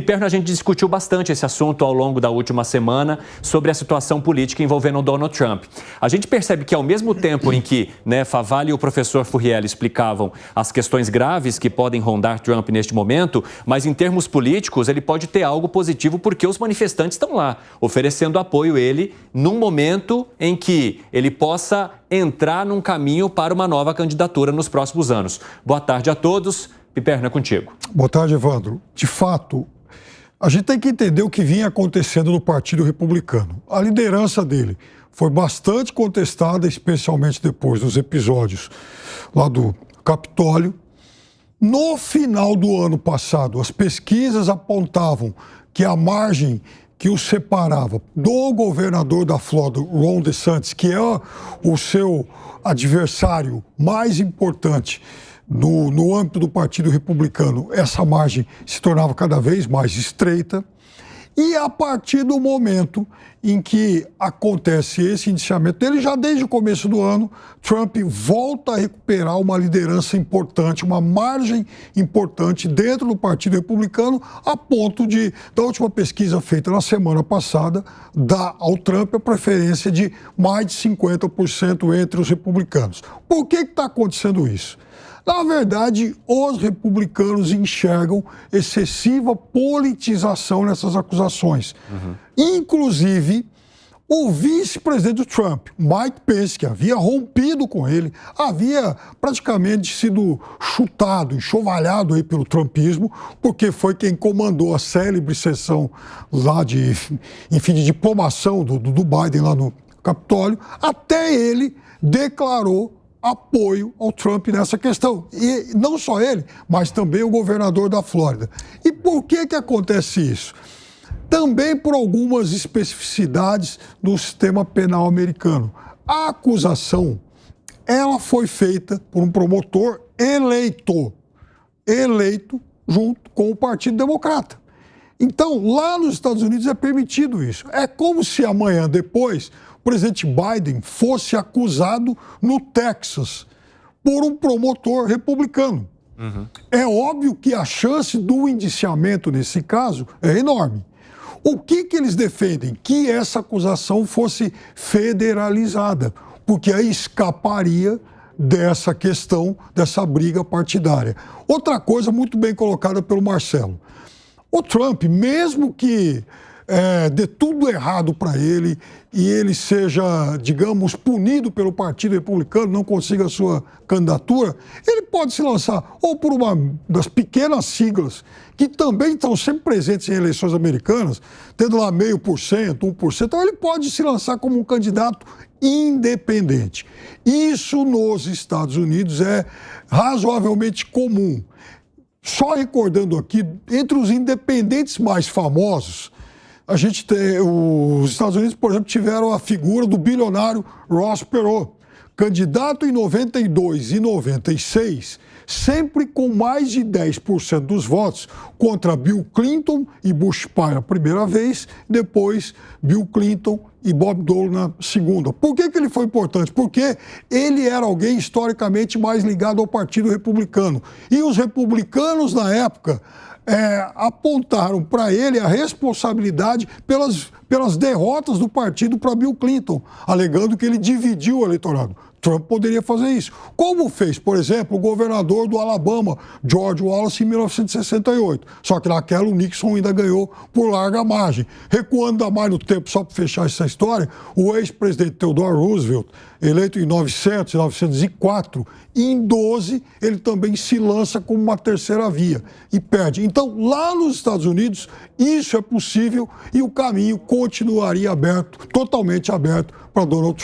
Piperno, a gente discutiu bastante esse assunto ao longo da última semana sobre a situação política envolvendo o Donald Trump. A gente percebe que ao mesmo tempo em que Favalli e o professor Furriel explicavam as questões graves que podem rondar Trump neste momento, mas em termos políticos ele pode ter algo positivo porque os manifestantes estão lá, oferecendo apoio a ele num momento em que ele possa entrar num caminho para uma nova candidatura nos próximos anos. Boa tarde a todos. Piperno, é contigo. Boa tarde, Evandro. De fato, a gente tem que entender o que vinha acontecendo no Partido Republicano. A liderança dele foi bastante contestada, especialmente depois dos episódios lá do Capitólio. No final do ano passado, as pesquisas apontavam que a margem que o separava do governador da Flórida, Ron DeSantis, que é o seu adversário mais importante no âmbito do Partido Republicano, essa margem se tornava cada vez mais estreita. E a partir do momento em que acontece esse indiciamento dele, já desde o começo do ano, Trump volta a recuperar uma liderança importante, uma margem importante dentro do Partido Republicano, a ponto de, da última pesquisa feita na semana passada, dar ao Trump a preferência de mais de 50% entre os republicanos. Por que está acontecendo isso? Na verdade, os republicanos enxergam excessiva politização nessas acusações. Inclusive, o vice-presidente do Trump, Mike Pence, que havia rompido com ele, havia praticamente sido chutado, enxovalhado aí pelo trumpismo, porque foi quem comandou a célebre sessão lá de diplomação do Biden lá no Capitólio. Até ele declarou apoio ao Trump nessa questão. E não só ele, mas também o governador da Flórida. E por que acontece isso? Também por algumas especificidades do sistema penal americano. A acusação, ela foi feita por um promotor eleito junto com o Partido Democrata. Então, lá nos Estados Unidos é permitido isso. É como se amanhã depois o presidente Biden fosse acusado no Texas por um promotor republicano. É óbvio que a chance do indiciamento nesse caso é enorme. O que eles defendem? Que essa acusação fosse federalizada, porque aí escaparia dessa questão, dessa briga partidária. Outra coisa muito bem colocada pelo Marcelo. O Trump, mesmo que dê tudo errado para ele e ele seja, digamos, punido pelo Partido Republicano, não consiga a sua candidatura, ele pode se lançar ou por uma das pequenas siglas que também estão sempre presentes em eleições americanas, tendo lá 0,5%, 1%, então ele pode se lançar como um candidato independente. Isso nos Estados Unidos é razoavelmente comum. Só recordando aqui, entre os independentes mais famosos, a gente tem, os Estados Unidos, por exemplo, tiveram a figura do bilionário Ross Perot, candidato em 92 e 96, sempre com mais de 10% dos votos, contra Bill Clinton e Bush pai a primeira vez, depois Bill Clinton e Bob Dole na segunda. Por que ele foi importante? Porque ele era alguém historicamente mais ligado ao Partido Republicano. E os republicanos, na época, apontaram para ele a responsabilidade pelas derrotas do partido para Bill Clinton, alegando que ele dividiu o eleitorado. Trump poderia fazer isso. Como fez, por exemplo, o governador do Alabama, George Wallace, em 1968. Só que naquela o Nixon ainda ganhou por larga margem. Recuando ainda mais no tempo, só para fechar essa história, o ex-presidente Theodore Roosevelt, eleito em 1904, em 12, ele também se lança como uma terceira via e perde. Então, lá nos Estados Unidos, isso é possível e o caminho continuaria aberto, totalmente aberto para Donald Trump.